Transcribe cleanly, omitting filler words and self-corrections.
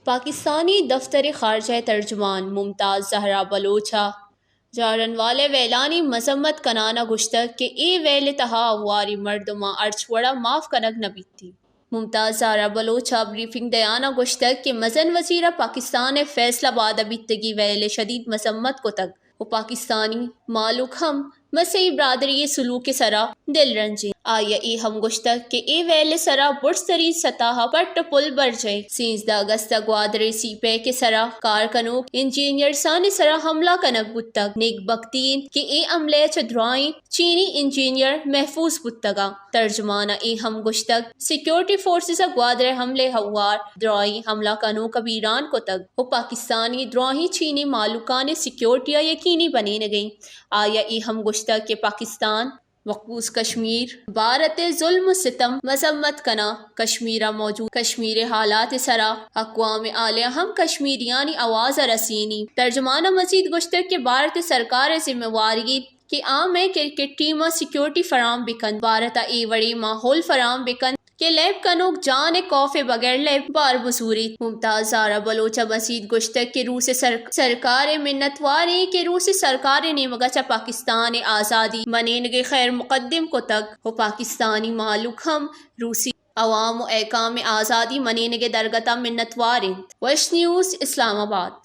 پاکستانی دفتر خارجہ ترجمان ممتاز زہرا بلوچا جارن والے ویلانی مذمت کنانا گشتگ کہ ای ویل تہا واری مردما ارچوڑا معاف کنگ نبیتی۔ ممتاز زہرا بلوچا بریفنگ دیانا گشتگ کہ مزن وزیرہ پاکستان فیصل آباد بیتگی ویل شدید مذمت کو تک و پاکستانی مالک ہم مسیحی برادری سلوک سرا دل رنجیں آیا ای ہم گشتگ کہ ای ویل سرا برسری سطح پٹ پل برجے 13 اگست گوادر سی پے کے سرا کارکنوک انجینئر سان سرا حملہ کنک بتگ نیک بختین کہ ای عملے چدرائیں چینی انجینئر محفوظ بتگا۔ ترجمانہ ای ہم گشتگ سیکیورٹی فورسز گوادر حملے ہوار درائیں حملہ کنو کبیران کو تگ و پاکستانی دراہیں چینی مالکان سیکیورٹی یقینی بنی نگئیں آیا ای ہم گشتگ کہ پاکستان مقبوض کشمیر بھارت ظلم و ستم مذمت کنا کشمیرہ موجود کشمیر حالات سرا اقوام عالیہ ہم کشمیریانی آواز رسینی۔ ترجمانہ مزید گشتگ کہ بھارت سرکار ذمہ واری کہ عام کرکٹ ٹیم سیکیورٹی فراہم بکن بھارت ای وڑی ماحول فراہم بکن کہ لیب کنوک جان کوف بغیر لیب بار بزوری۔ ممتاز زہرا بلوچا مزید گشتگ کہ روس سرکار منتواری کہ روس سرکار نے مگچا پاکستان آزادی منینگ خیر مقدم کو تک و پاکستانی مالک ہم روسی عوام و ایکام آزادی منینگ درگتا منتوارند۔ ویش نیوز اسلام آباد۔